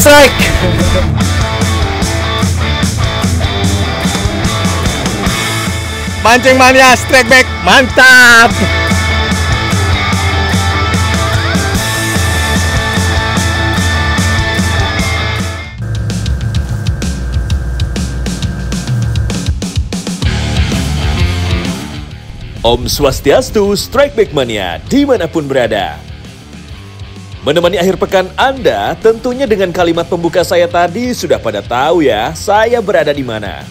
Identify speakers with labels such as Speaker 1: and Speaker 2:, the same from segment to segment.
Speaker 1: strike. Mancing mania strike back, mantap.
Speaker 2: Om Swastiastu, Strike Back Mania dimanapun berada. Menemani akhir pekan Anda, tentunya dengan kalimat pembuka saya tadi sudah pada tahu ya, saya berada di mana.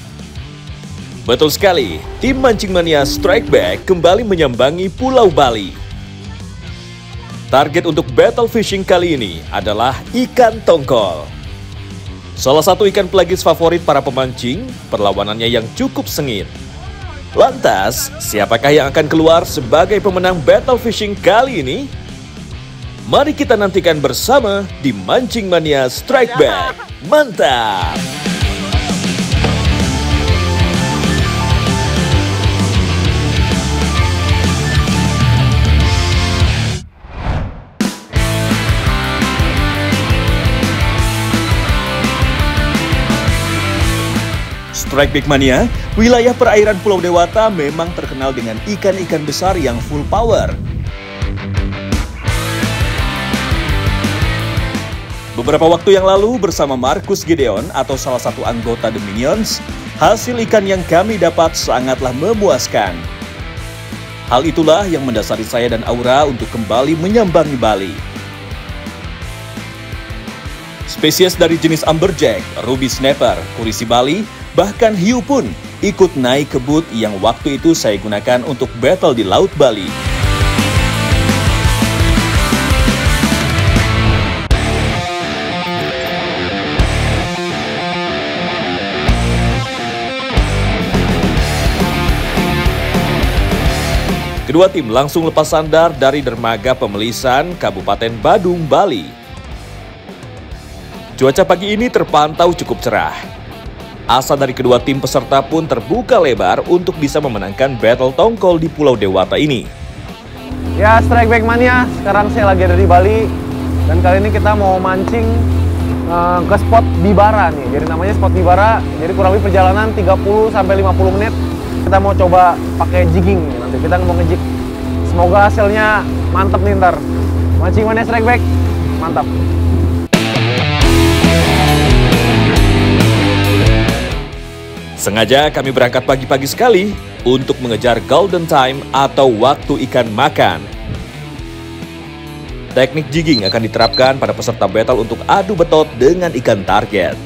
Speaker 2: Betul sekali, tim Mancing Mania Strike Back kembali menyambangi Pulau Bali. Target untuk battle fishing kali ini adalah ikan tongkol. Salah satu ikan pelagis favorit para pemancing, perlawanannya yang cukup sengit. Lantas, siapakah yang akan keluar sebagai pemenang battle fishing kali ini? Mari kita nantikan bersama di Mancing Mania Strike Back. Mantap! Strike Back Mania, wilayah perairan Pulau Dewata memang terkenal dengan ikan-ikan besar yang full power. Beberapa waktu yang lalu bersama Marcus Gideon atau salah satu anggota The Minions, hasil ikan yang kami dapat sangatlah memuaskan. Hal itulah yang mendasari saya dan Aura untuk kembali menyambangi Bali. Spesies dari jenis amberjack, ruby snapper, kurisi Bali, bahkan hiu pun ikut naik ke boot yang waktu itu saya gunakan untuk battle di Laut Bali. Kedua tim langsung lepas sandar dari dermaga Pemelisan, Kabupaten Badung, Bali. Cuaca pagi ini terpantau cukup cerah. Asa dari kedua tim peserta pun terbuka lebar untuk bisa memenangkan battle tongkol di Pulau Dewata ini.
Speaker 3: Ya, Strike Back Mania, sekarang saya lagi ada di Bali. Dan kali ini kita mau mancing ke spot Bibara nih. Jadi namanya spot Bibara, jadi kurang lebih perjalanan 30-50 menit. Kita mau coba pakai jigging, nanti kita mau ngejig. Semoga hasilnya mantap nih ntar. Mancing Mania Strike Back, mantap.
Speaker 2: Sengaja kami berangkat pagi-pagi sekali untuk mengejar golden time atau waktu ikan makan. Teknik jigging akan diterapkan pada peserta battle untuk adu betot dengan ikan target.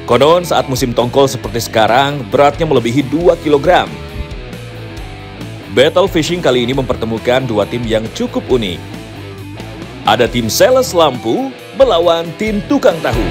Speaker 2: Konon saat musim tongkol seperti sekarang, beratnya melebihi 2 kg. Battle fishing kali ini mempertemukan dua tim yang cukup unik. Ada tim sales lampu melawan tim tukang tahu.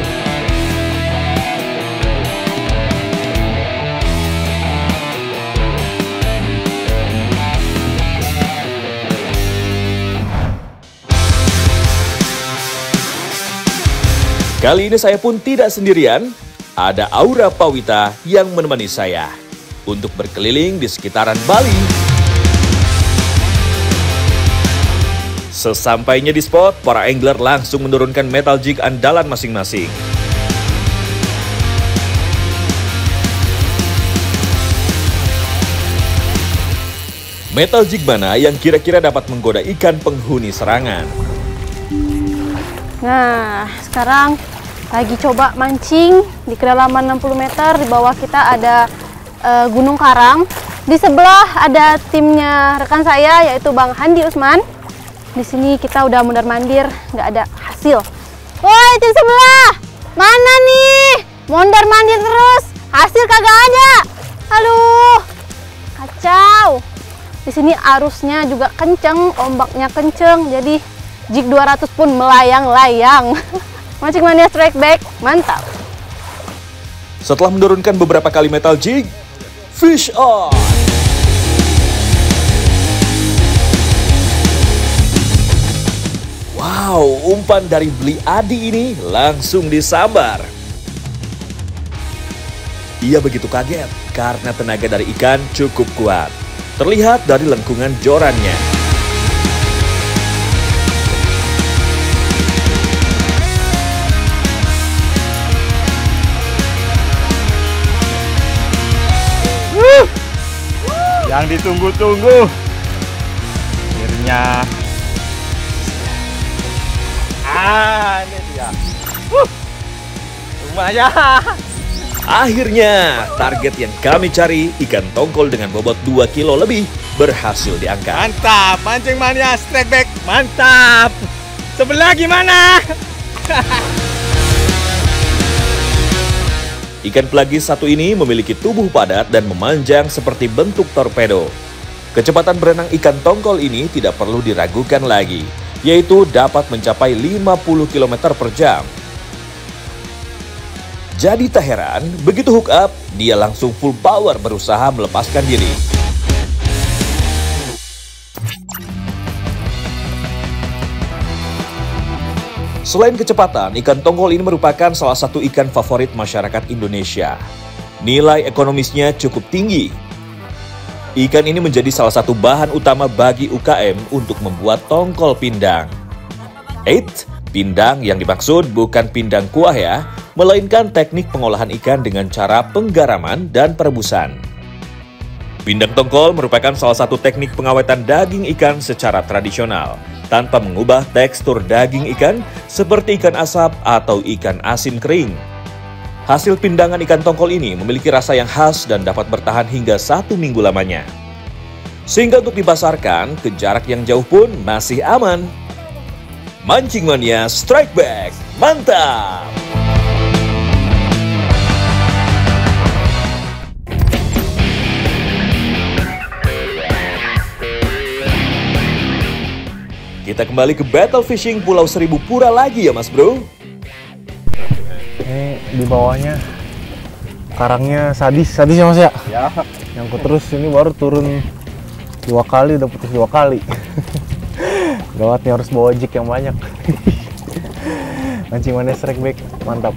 Speaker 2: Kali ini saya pun tidak sendirian, ada Aura Pawita yang menemani saya untuk berkeliling di sekitaran Bali. Sesampainya di spot, para angler langsung menurunkan metal jig andalan masing-masing. Metal jig mana yang kira-kira dapat menggoda ikan penghuni serangan?
Speaker 4: Nah, sekarang lagi coba mancing di kedalaman 60 meter. Di bawah kita ada Gunung Karang. Di sebelah ada timnya rekan saya, yaitu Bang Handi Usman. Di sini kita udah mondar-mandir, nggak ada hasil. Woi, tim sebelah, mana nih? Mondar-mandir terus, hasil kagak ada. Aduh, kacau. Di sini arusnya juga kenceng, ombaknya kenceng, jadi jig 200 pun melayang-layang. Mancing Mania Strike Back, mantap.
Speaker 2: Setelah menurunkan beberapa kali metal jig, fish on! Wow, umpan dari Bli Adi ini langsung disambar. Ia begitu kaget karena tenaga dari ikan cukup kuat. Terlihat dari lengkungan jorannya.
Speaker 1: Yang ditunggu-tunggu. Akhirnya. Ini dia. Lumayan.
Speaker 2: Akhirnya, target yang kami cari, ikan tongkol dengan bobot 2 kilo lebih, berhasil diangkat.
Speaker 1: Mantap, mancing mania strike back. Mantap. Sebelah gimana?
Speaker 2: Ikan pelagis satu ini memiliki tubuh padat dan memanjang seperti bentuk torpedo. Kecepatan berenang ikan tongkol ini tidak perlu diragukan lagi, yaitu dapat mencapai 50 km per jam. Jadi tak heran, begitu hook up, dia langsung full power berusaha melepaskan diri. Selain kecepatan, ikan tongkol ini merupakan salah satu ikan favorit masyarakat Indonesia. Nilai ekonomisnya cukup tinggi. Ikan ini menjadi salah satu bahan utama bagi UKM untuk membuat tongkol pindang. Pindang yang dimaksud bukan pindang kuah ya, melainkan teknik pengolahan ikan dengan cara penggaraman dan perebusan. Pindang tongkol merupakan salah satu teknik pengawetan daging ikan secara tradisional, tanpa mengubah tekstur daging ikan seperti ikan asap atau ikan asin kering. Hasil pindangan ikan tongkol ini memiliki rasa yang khas dan dapat bertahan hingga 1 minggu lamanya. Sehingga untuk dipasarkan ke jarak yang jauh pun masih aman. Mancing Mania Strike Back, mantap! Kita kembali ke battle fishing Pulau Seribu Pura lagi ya Mas Bro.
Speaker 3: Ini di bawahnya karangnya sadis ya Mas ya?
Speaker 1: Ya.
Speaker 3: Nyangkut terus, ini baru turun 2 kali, udah putus 2 kali. Gawat nih, harus bawa jig yang banyak. Mancing Mania Strike Back, mantap.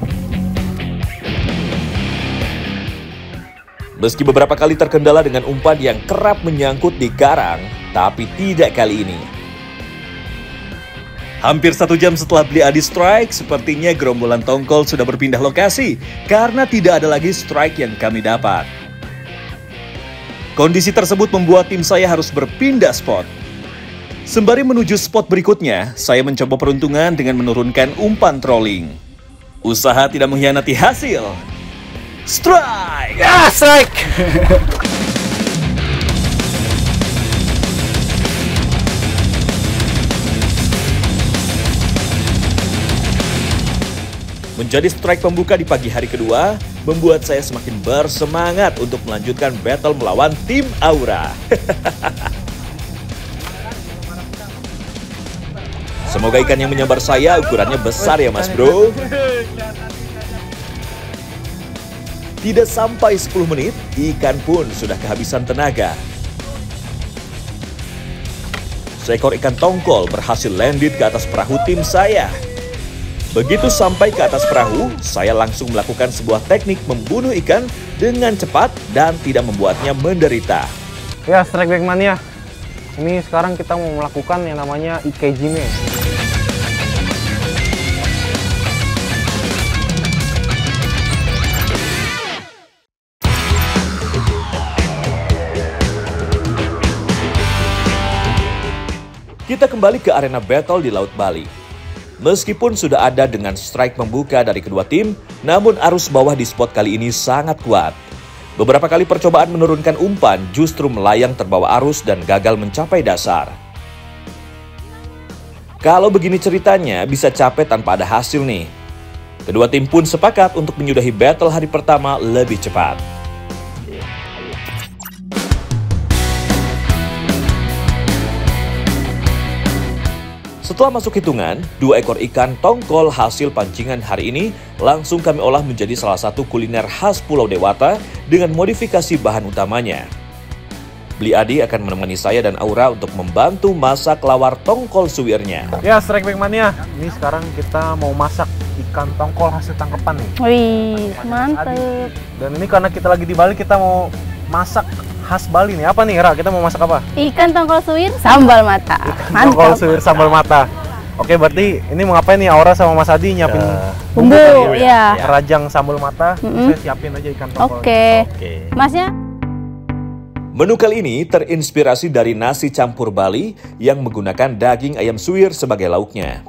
Speaker 2: Meski beberapa kali terkendala dengan umpan yang kerap menyangkut di karang, tapi tidak kali ini. Hampir 1 jam setelah beli Adi Strike, sepertinya gerombolan tongkol sudah berpindah lokasi karena tidak ada lagi strike yang kami dapat. Kondisi tersebut membuat tim saya harus berpindah spot. Sembari menuju spot berikutnya, saya mencoba peruntungan dengan menurunkan umpan trolling. Usaha tidak mengkhianati hasil. Strike!
Speaker 3: Ya, strike!
Speaker 2: Menjadi strike pembuka di pagi hari kedua, membuat saya semakin bersemangat untuk melanjutkan battle melawan tim Aura. Semoga ikan yang menyambar saya ukurannya besar ya Mas Bro. Tidak sampai 10 menit, ikan pun sudah kehabisan tenaga. Seekor ikan tongkol berhasil landed ke atas perahu tim saya. Begitu sampai ke atas perahu, saya langsung melakukan sebuah teknik membunuh ikan dengan cepat dan tidak membuatnya menderita.
Speaker 3: Ya, Strike Back Mania. Ini sekarang kita mau melakukan yang namanya ikejime.
Speaker 2: Kita kembali ke arena battle di Laut Bali. Meskipun sudah ada dengan strike membuka dari kedua tim, namun arus bawah di spot kali ini sangat kuat. Beberapa kali percobaan menurunkan umpan justru melayang terbawa arus dan gagal mencapai dasar. Kalau begini ceritanya, bisa capek tanpa ada hasil nih. Kedua tim pun sepakat untuk menyudahi battle hari pertama lebih cepat. Setelah masuk hitungan, 2 ekor ikan tongkol hasil pancingan hari ini langsung kami olah menjadi salah satu kuliner khas Pulau Dewata dengan modifikasi bahan utamanya. Bli Adi akan menemani saya dan Aura untuk membantu masak lawar tongkol suwirnya.
Speaker 3: Ya, Strike Back Mania. Ini sekarang kita mau masak ikan tongkol hasil tangkapan nih.
Speaker 4: Wih, mantep.
Speaker 3: Dan ini karena kita lagi di Bali, kita mau masak khas Bali nih. Apa nih, Ra? Kita mau masak apa?
Speaker 4: Ikan tongkol suwir sambal mata.
Speaker 3: Tongkol
Speaker 4: Mantap.
Speaker 3: suwir sambal mata. Oke, berarti ini mau ngapain nih Aura sama Mas Adi nyiapin
Speaker 4: Bumbu,
Speaker 3: kali
Speaker 4: ya.
Speaker 3: Rajang sambal mata. Saya siapin aja ikan tongkol.
Speaker 4: Oke. Masnya?
Speaker 2: Menu kali ini terinspirasi dari nasi campur Bali yang menggunakan daging ayam suwir sebagai lauknya.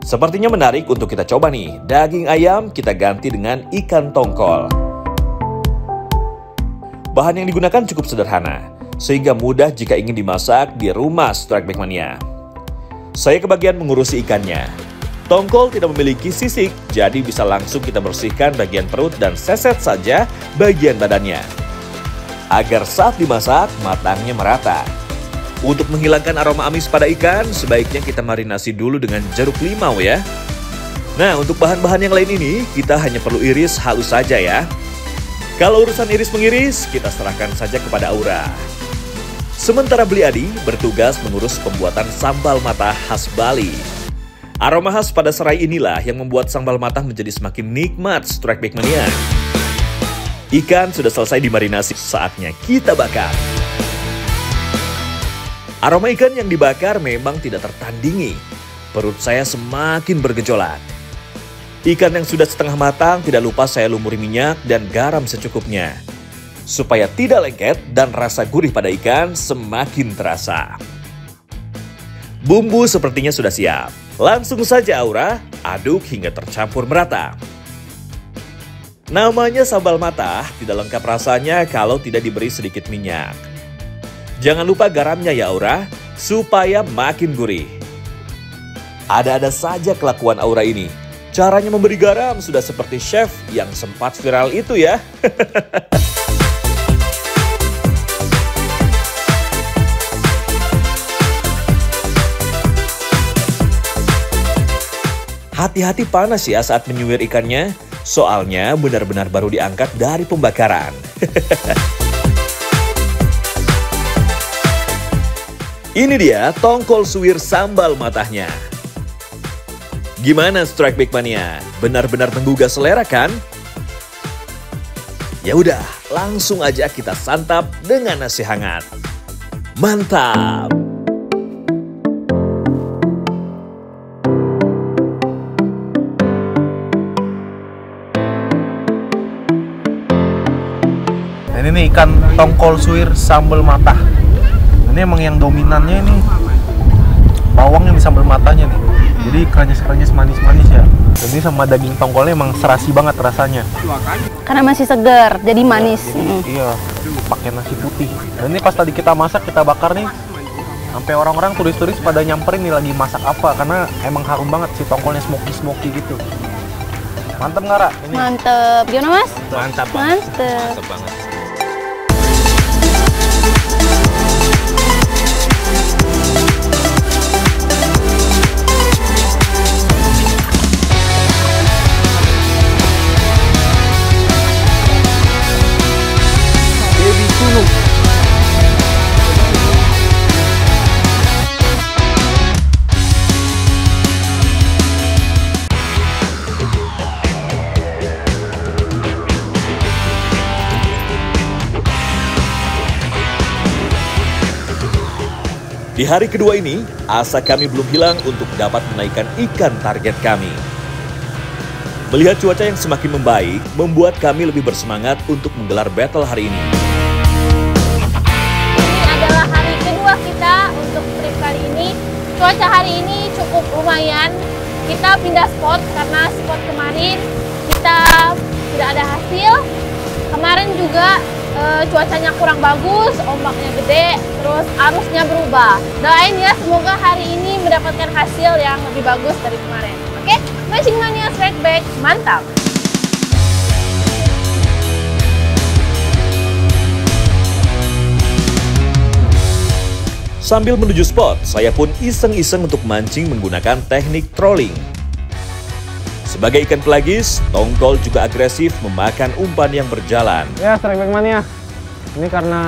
Speaker 2: Sepertinya menarik untuk kita coba nih. Daging ayam kita ganti dengan ikan tongkol. Bahan yang digunakan cukup sederhana, sehingga mudah jika ingin dimasak di rumah Strike Back Mania. Saya kebagian mengurusi ikannya. Tongkol tidak memiliki sisik, jadi bisa langsung kita bersihkan bagian perut dan seset saja bagian badannya. Agar saat dimasak, matangnya merata. Untuk menghilangkan aroma amis pada ikan, sebaiknya kita marinasi dulu dengan jeruk limau ya. Nah, untuk bahan-bahan yang lain ini, kita hanya perlu iris halus saja ya. Kalau urusan iris-mengiris, kita serahkan saja kepada Aura. Sementara Beli Adi bertugas mengurus pembuatan sambal matah khas Bali. Aroma khas pada serai inilah yang membuat sambal matah menjadi semakin nikmat Strike Back Mania. Ikan sudah selesai dimarinasi, saatnya kita bakar. Aroma ikan yang dibakar memang tidak tertandingi. Perut saya semakin bergejolak. Ikan yang sudah setengah matang tidak lupa saya lumuri minyak dan garam secukupnya. Supaya tidak lengket dan rasa gurih pada ikan semakin terasa. Bumbu sepertinya sudah siap. Langsung saja Aura, aduk hingga tercampur merata. Namanya sambal matah tidak lengkap rasanya kalau tidak diberi sedikit minyak. Jangan lupa garamnya ya Aura, supaya makin gurih. Ada-ada saja kelakuan Aura ini. Caranya memberi garam sudah seperti chef yang sempat viral itu ya. Hati-hati panas ya saat menyuir ikannya. Soalnya benar-benar baru diangkat dari pembakaran. Ini dia tongkol suwir sambal matahnya. Gimana Strike Back Mania? Benar-benar menggugah selera kan? Ya udah, langsung aja kita santap dengan nasi hangat. Mantap!
Speaker 3: Ini nih ikan tongkol suwir sambal matah. Ini emang yang dominannya ini bawang yang di sambal matanya nih. Jadi krenyes-krenyes manis-manis ya. Dan ini sama daging tongkolnya emang serasi banget rasanya.
Speaker 4: Karena masih segar, jadi manis.
Speaker 3: Iya, pakai nasi putih. Dan ini pas tadi kita masak, kita bakar nih, sampai orang-orang turis-turis pada nyamperin nih lagi masak apa, karena emang harum banget si tongkolnya smoky-smoky gitu. Mantep nggak, Ra? Ini.
Speaker 4: Mantep. Gimana Mas?
Speaker 1: Mantap banget.
Speaker 4: Mantep.
Speaker 1: Mantap banget.
Speaker 2: Di hari kedua ini, asa kami belum hilang untuk dapat menaikkan ikan target kami. Melihat cuaca yang semakin membaik, membuat kami lebih bersemangat untuk menggelar battle hari ini.
Speaker 4: Ini adalah hari kedua kita untuk trip kali ini. Cuaca hari ini cukup lumayan. Kita pindah spot karena spot kemarin kita tidak ada hasil. Kemarin juga cuacanya kurang bagus, ombaknya gede, terus arusnya berubah. Doain ya, semoga hari ini mendapatkan hasil yang lebih bagus dari kemarin. Oke, Mancing Mania Strike Back, mantap!
Speaker 2: Sambil menuju spot, saya pun iseng-iseng untuk mancing menggunakan teknik trolling. Sebagai ikan pelagis, tongkol juga agresif memakan umpan yang berjalan.
Speaker 3: Ya, Strike Back Mania. Ini karena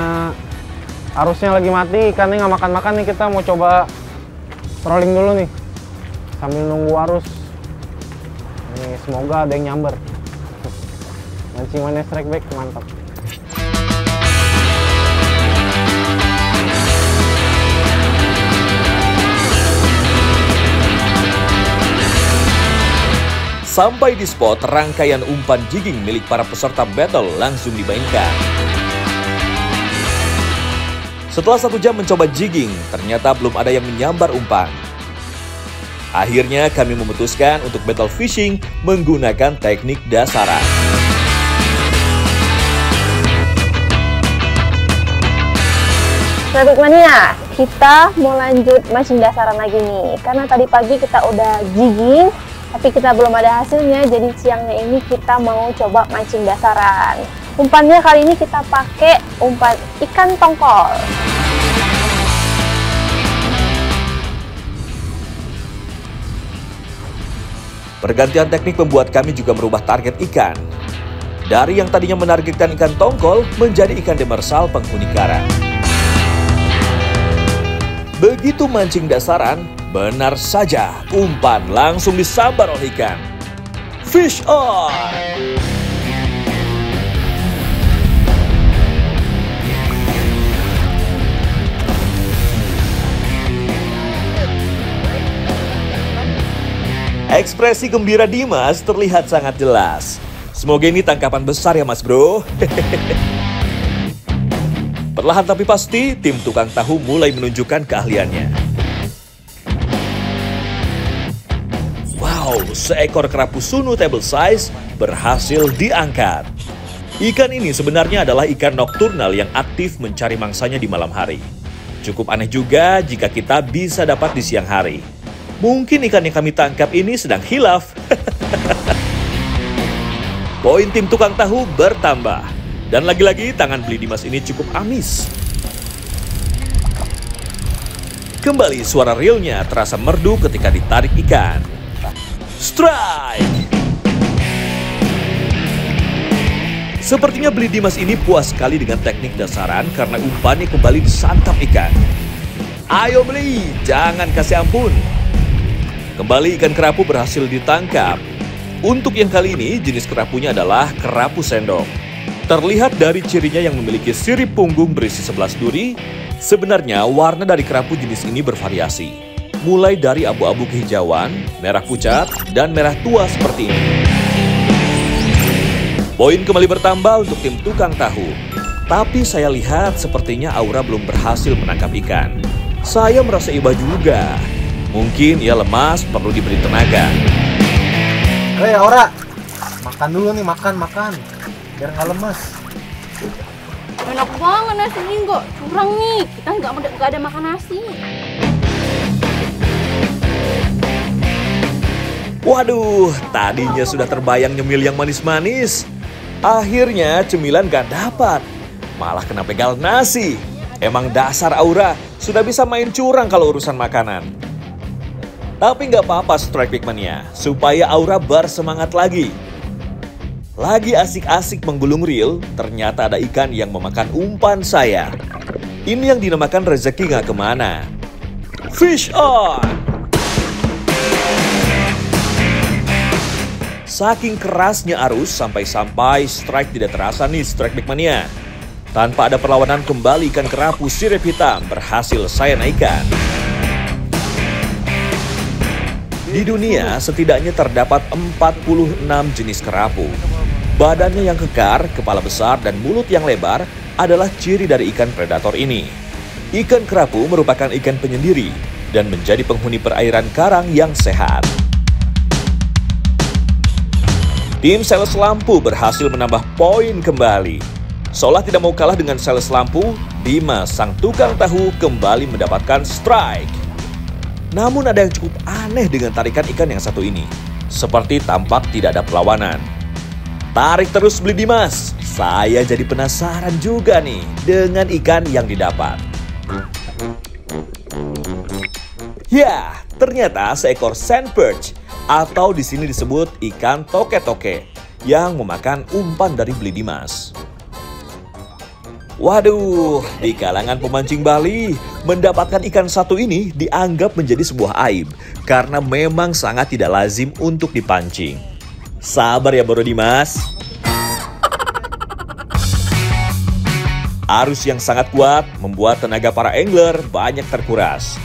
Speaker 3: arusnya lagi mati, ikannya nggak makan-makan nih, kita mau coba trolling dulu nih. Sambil nunggu arus. Nih, semoga ada yang nyamber. Mancing Mania Strike Back, mantap.
Speaker 2: Sampai di spot, rangkaian umpan jigging milik para peserta battle langsung dimainkan. Setelah 1 jam mencoba jigging, ternyata belum ada yang menyambar umpan. Akhirnya kami memutuskan untuk battle fishing menggunakan teknik dasaran.
Speaker 4: Strike Bag Mania, kita mau lanjut mancing dasaran lagi nih. Karena tadi pagi kita udah jigging, tapi kita belum ada hasilnya. Jadi siangnya ini kita mau coba mancing dasaran. Umpannya kali ini kita pakai umpan ikan tongkol.
Speaker 2: Pergantian teknik membuat kami juga merubah target ikan. Dari yang tadinya menargetkan ikan tongkol menjadi ikan demersal penghuni karang. Begitu mancing dasaran, benar saja umpan langsung disambar oleh ikan. Fish on! Ekspresi gembira Dimas terlihat sangat jelas. Semoga ini tangkapan besar ya Mas Bro. Perlahan tapi pasti, tim tukang tahu mulai menunjukkan keahliannya. Wow, seekor kerapu sunu table size berhasil diangkat. Ikan ini sebenarnya adalah ikan nokturnal yang aktif mencari mangsanya di malam hari. Cukup aneh juga jika kita bisa dapat di siang hari. Mungkin ikan yang kami tangkap ini sedang hilaf. Poin tim tukang tahu bertambah. Dan lagi-lagi tangan Beli Dimas ini cukup amis. Kembali suara reelnya terasa merdu ketika ditarik ikan. Strike! Sepertinya Beli Dimas ini puas sekali dengan teknik dasaran karena umpannya kembali disantap ikan. Ayo Beli, jangan kasih ampun. Kembali ikan kerapu berhasil ditangkap. Untuk yang kali ini jenis kerapunya adalah kerapu sendok. Terlihat dari cirinya yang memiliki sirip punggung berisi 11 duri, sebenarnya warna dari kerapu jenis ini bervariasi. Mulai dari abu-abu kehijauan, merah pucat, dan merah tua seperti ini. Poin kembali bertambah untuk tim tukang tahu. Tapi saya lihat sepertinya Aura belum berhasil menangkap ikan. Saya merasa iba juga. Mungkin ia lemas, perlu diberi tenaga.
Speaker 3: Hei Aura, makan dulu nih, makan. Biar nggak lemas.
Speaker 4: Enak banget nasi ini kok, curang nih. Kita nggak ada makan nasi.
Speaker 2: Waduh, tadinya sudah terbayang nyemil yang manis-manis. Akhirnya cemilan gak dapat, malah kena pegal nasi. Emang dasar Aura, sudah bisa main curang kalau urusan makanan. Tapi nggak apa-apa Strike Bag Mania, supaya Aura bersemangat lagi. Lagi asik-asik menggulung reel, ternyata ada ikan yang memakan umpan saya. Ini yang dinamakan rezeki nggak kemana. Fish on! Saking kerasnya arus sampai-sampai strike tidak terasa nih Strike Bag Mania. Tanpa ada perlawanan kembali ikan kerapu sirip hitam berhasil saya naikkan. Di dunia setidaknya terdapat 46 jenis kerapu. Badannya yang kekar, kepala besar, dan mulut yang lebar adalah ciri dari ikan predator ini. Ikan kerapu merupakan ikan penyendiri dan menjadi penghuni perairan karang yang sehat. Tim Sales Lampu berhasil menambah poin kembali. Seolah tidak mau kalah dengan Sales Lampu, Dimas sang tukang tahu kembali mendapatkan strike. Namun ada yang cukup aneh dengan tarikan ikan yang satu ini. Seperti tampak tidak ada perlawanan. Tarik terus Beli Dimas. Saya jadi penasaran juga nih dengan ikan yang didapat. Ya, ternyata seekor sand perch atau di sini disebut ikan toke-toke yang memakan umpan dari Beli Dimas. Waduh, di kalangan pemancing Bali, mendapatkan ikan satu ini dianggap menjadi sebuah aib karena memang sangat tidak lazim untuk dipancing. Sabar ya Bro Dimas. Arus yang sangat kuat membuat tenaga para angler banyak terkuras.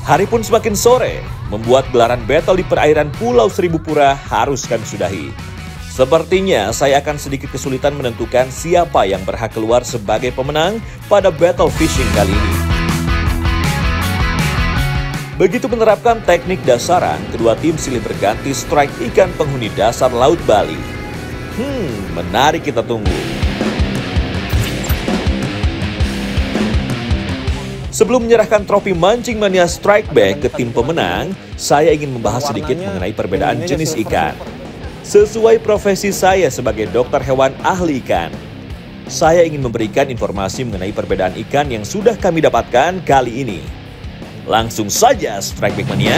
Speaker 2: Hari pun semakin sore, membuat gelaran battle di perairan Pulau Seribu Pura harus kami sudahi. Sepertinya saya akan sedikit kesulitan menentukan siapa yang berhak keluar sebagai pemenang pada battle fishing kali ini. Begitu menerapkan teknik dasaran, kedua tim silih berganti strike ikan penghuni dasar Laut Bali. Menarik, kita tunggu. Sebelum menyerahkan trofi Mancing Mania Strike Back ke tim pemenang, saya ingin membahas sedikit mengenai perbedaan jenis ikan. Sesuai profesi saya sebagai dokter hewan ahli ikan, saya ingin memberikan informasi mengenai perbedaan ikan yang sudah kami dapatkan kali ini. Langsung saja Strike Back Mania.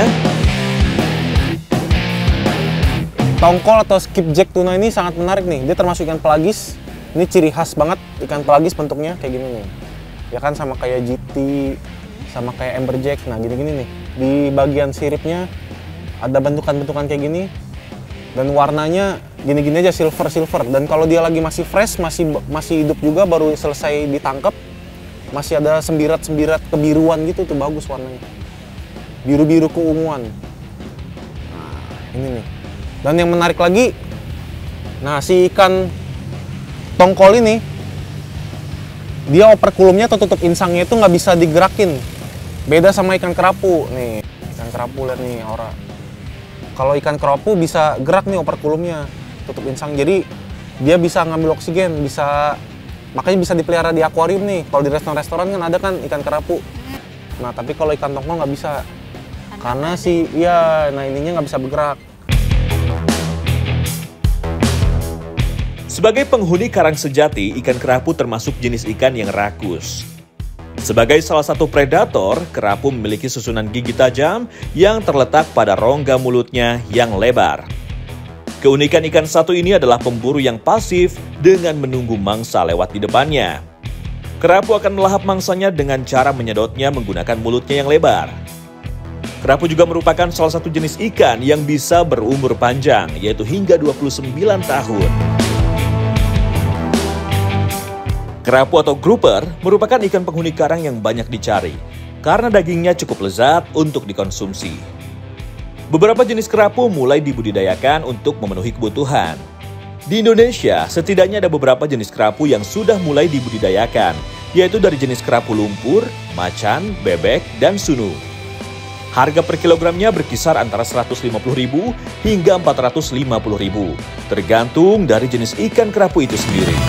Speaker 3: Tongkol atau skipjack tuna ini sangat menarik nih. Dia termasuk ikan pelagis. Ini ciri khas banget ikan pelagis, bentuknya kayak gini nih. Ya kan, sama kayak GT, sama kayak amberjack. Nah, gini-gini nih. Di bagian siripnya ada bentukan-bentukan kayak gini. Dan warnanya gini-gini aja, silver. Dan kalau dia lagi masih fresh, masih hidup juga, baru selesai ditangkap, masih ada sembirat-sembirat kebiruan gitu, tuh bagus warnanya. Biru-biru keunguan. Nah, ini nih. Dan yang menarik lagi, nah si ikan tongkol ini, dia operkulumnya atau tutup insangnya itu nggak bisa digerakin. Beda sama ikan kerapu. Nih, ikan kerapu lihat nih, Aura. Kalau ikan kerapu bisa gerak nih operkulumnya, tutup insang. Jadi dia bisa ngambil oksigen, makanya bisa dipelihara di akuarium nih. Kalau di restoran kan ada kan ikan kerapu. Nah, tapi kalau ikan tongkol nggak bisa. Karena ininya nggak bisa bergerak.
Speaker 2: Sebagai penghuni karang sejati, ikan kerapu termasuk jenis ikan yang rakus. Sebagai salah satu predator, kerapu memiliki susunan gigi tajam yang terletak pada rongga mulutnya yang lebar. Keunikan ikan satu ini adalah pemburu yang pasif dengan menunggu mangsa lewat di depannya. Kerapu akan melahap mangsanya dengan cara menyedotnya menggunakan mulutnya yang lebar. Kerapu juga merupakan salah satu jenis ikan yang bisa berumur panjang, yaitu hingga 29 tahun. Kerapu atau grouper merupakan ikan penghuni karang yang banyak dicari karena dagingnya cukup lezat untuk dikonsumsi. Beberapa jenis kerapu mulai dibudidayakan untuk memenuhi kebutuhan. Di Indonesia, setidaknya ada beberapa jenis kerapu yang sudah mulai dibudidayakan, yaitu dari jenis kerapu lumpur, macan, bebek, dan sunu. Harga per kilogramnya berkisar antara Rp150.000 hingga Rp450.000, tergantung dari jenis ikan kerapu itu sendiri.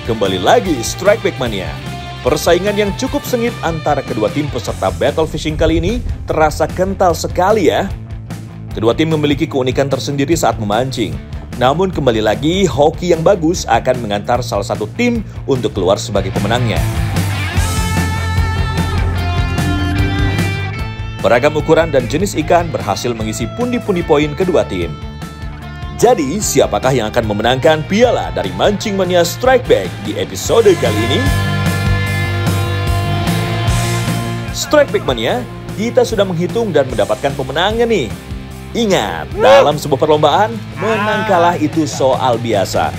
Speaker 2: Kembali lagi Strike Back Mania. Persaingan yang cukup sengit antara kedua tim peserta battle fishing kali ini terasa kental sekali ya. Kedua tim memiliki keunikan tersendiri saat memancing. Namun kembali lagi, hoki yang bagus akan mengantar salah satu tim untuk keluar sebagai pemenangnya. Beragam ukuran dan jenis ikan berhasil mengisi pundi-pundi poin kedua tim. Jadi, siapakah yang akan memenangkan piala dari Mancing Mania Strike Back di episode kali ini? Strike Back Mania, kita sudah menghitung dan mendapatkan pemenangnya nih. Ingat, dalam sebuah perlombaan, menang kalah itu soal biasa.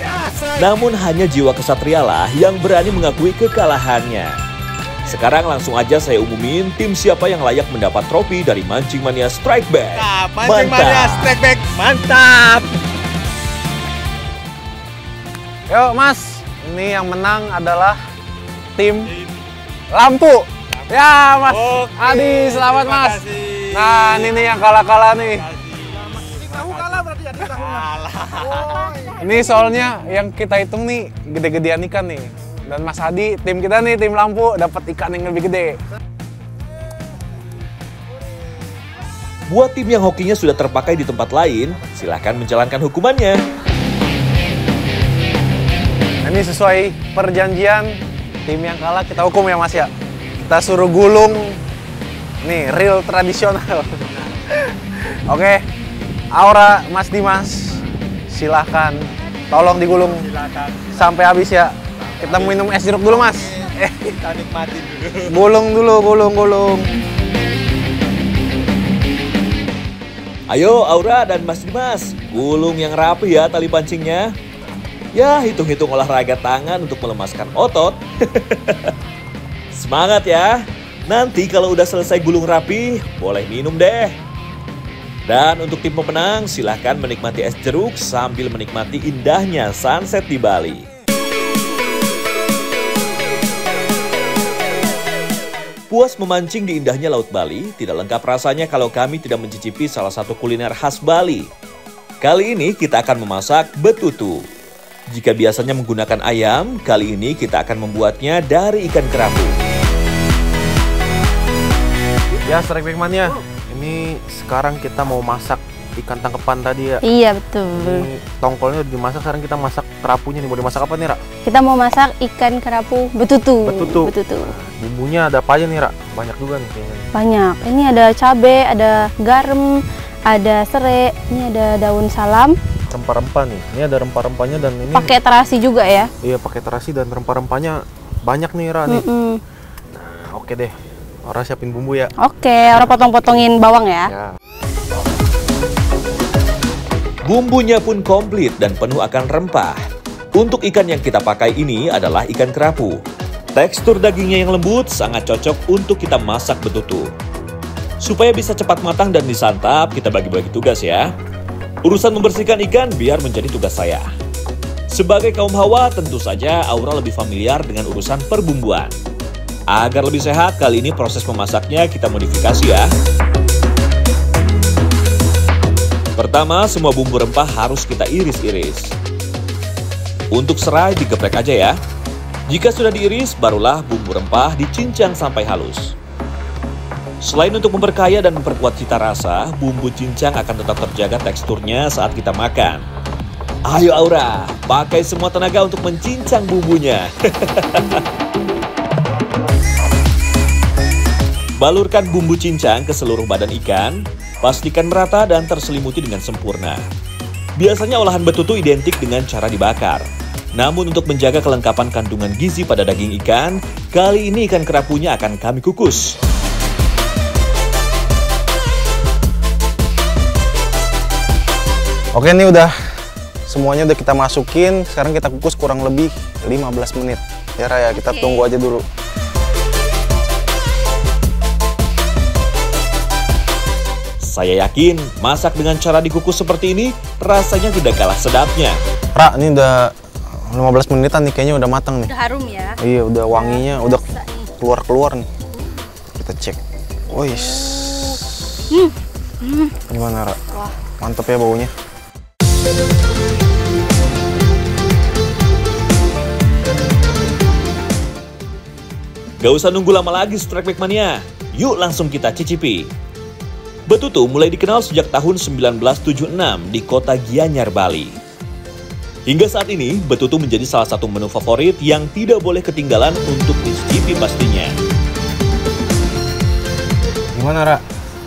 Speaker 2: Namun hanya jiwa kesatrialah yang berani mengakui kekalahannya. Sekarang langsung aja saya umumin tim siapa yang layak mendapat trofi dari Mancing Mania Strike Back.
Speaker 1: Mancing Mania Strike Back, mantap!
Speaker 3: Yuk Mas, ini yang menang adalah tim Lampu. Ya Mas, Adi, selamat Mas. Nah, ini nih yang kalah-kalah nih.
Speaker 1: Kamu kalah berarti ya, kalah.
Speaker 3: Ini soalnya yang kita hitung nih gede-gedean ikan nih. Dan Mas Adi, tim kita nih, tim Lampu, dapat ikan yang lebih gede.
Speaker 2: Buat tim yang hokinya sudah terpakai di tempat lain, silahkan menjalankan hukumannya.
Speaker 3: Ini sesuai perjanjian, tim yang kalah kita hukum ya Mas ya. Kita suruh gulung, nih real tradisional. Oke, Aura, Mas Dimas, silahkan tolong digulung
Speaker 1: Silakan.
Speaker 3: sampai habis ya. Kita minum es jeruk dulu, Mas.
Speaker 1: Kita nikmatin dulu.
Speaker 3: Gulung dulu, gulung.
Speaker 2: Ayo Aura dan Mas Dimas, gulung yang rapi ya tali pancingnya. Ya, hitung-hitung olahraga tangan untuk melemaskan otot. Semangat ya. Nanti kalau udah selesai gulung rapi, boleh minum deh. Dan untuk tim pemenang, silahkan menikmati es jeruk sambil menikmati indahnya sunset di Bali. Puas memancing di indahnya Laut Bali, tidak lengkap rasanya kalau kami tidak mencicipi salah satu kuliner khas Bali. Kali ini kita akan memasak betutu. Jika biasanya menggunakan ayam, kali ini kita akan membuatnya dari ikan kerapu.
Speaker 3: Ya, Strike Back Mania. Ini sekarang kita mau masak ikan tangkepan tadi ya.
Speaker 4: Iya, betul.
Speaker 3: Ini tongkolnya udah dimasak, sekarang kita masak kerapunya nih. Mau dimasak apa nih, Ra?
Speaker 4: Kita mau masak ikan kerapu betutu.
Speaker 3: Betutu. Bumbunya ada apa aja nih, Ra? Banyak juga nih kayaknya.
Speaker 4: Banyak. Ini ada cabai, ada garam, ada serai, ini ada daun salam.
Speaker 3: Rempah-rempah nih. Ini ada rempah-rempahnya dan ini
Speaker 4: Pakai terasi juga ya.
Speaker 3: iya, pakai terasi dan rempah-rempahnya banyak nih, Ra nih. Oke deh. Ora siapin bumbu ya.
Speaker 4: Oke, orang potong-potongin bawang ya.
Speaker 3: Ya.
Speaker 2: Bumbunya pun komplit dan penuh akan rempah. Untuk ikan yang kita pakai ini adalah ikan kerapu. Tekstur dagingnya yang lembut sangat cocok untuk kita masak betutu. Supaya bisa cepat matang dan disantap, kita bagi-bagi tugas ya. Urusan membersihkan ikan biar menjadi tugas saya. Sebagai kaum Hawa, tentu saja Aura lebih familiar dengan urusan perbumbuan. Agar lebih sehat, kali ini proses memasaknya kita modifikasi ya. Pertama, semua bumbu rempah harus kita iris-iris. Untuk serai digeprek aja ya. Jika sudah diiris, barulah bumbu rempah dicincang sampai halus. Selain untuk memperkaya dan memperkuat cita rasa, bumbu cincang akan tetap terjaga teksturnya saat kita makan. Ayo Aura, pakai semua tenaga untuk mencincang bumbunya. Balurkan bumbu cincang ke seluruh badan ikan, pastikan merata dan terselimuti dengan sempurna. Biasanya olahan betutu identik dengan cara dibakar. Namun untuk menjaga kelengkapan kandungan gizi pada daging ikan, kali ini ikan kerapunya akan kami kukus.
Speaker 3: Oke, ini udah semuanya udah kita masukin. Sekarang kita kukus kurang lebih 15 menit. Ya, Ra, ya, kita tunggu aja dulu.
Speaker 2: Saya yakin masak dengan cara dikukus seperti ini rasanya tidak kalah sedapnya.
Speaker 3: Ra, ini udah 15 menitan nih, kayaknya udah matang nih.
Speaker 4: Udah harum ya.
Speaker 3: Iya, udah wanginya udah keluar-keluar nih. Kita cek. Wih. Gimana, Ra?
Speaker 4: Wah.
Speaker 3: Mantep ya baunya.
Speaker 2: Gak usah nunggu lama lagi Strike Back Mania. Yuk langsung kita cicipi. Betutu mulai dikenal sejak tahun 1976 di kota Gianyar, Bali. Hingga saat ini, betutu menjadi salah satu menu favorit yang tidak boleh ketinggalan untuk dicicipi pastinya.
Speaker 3: Gimana, Ra?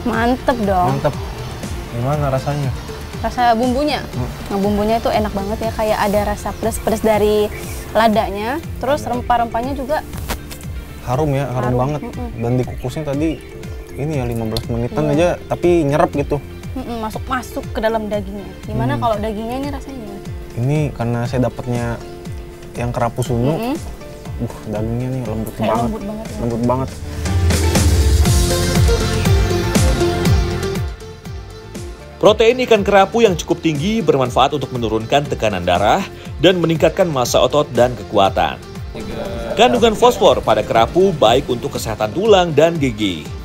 Speaker 4: Mantep dong.
Speaker 3: Mantep. Gimana rasanya?
Speaker 4: Rasa bumbunya. Nah, bumbunya itu enak banget ya, kayak ada rasa pedas-pedas dari ladanya. Terus rempah-rempahnya juga
Speaker 3: Harum ya, harum banget. Dan dikukusnya tadi ini ya 15 menitan aja, tapi nyerap gitu.
Speaker 4: masuk ke dalam dagingnya. Gimana kalau dagingnya ini rasanya gimana?
Speaker 3: Ini karena saya dapatnya yang kerapu sunu. Dagingnya nih lembut
Speaker 4: Kayak
Speaker 3: banget.
Speaker 4: lembut banget ya.
Speaker 3: Lembut banget.
Speaker 2: Protein ikan kerapu yang cukup tinggi bermanfaat untuk menurunkan tekanan darah dan meningkatkan massa otot dan kekuatan. Kandungan fosfor pada kerapu baik untuk kesehatan tulang dan gigi.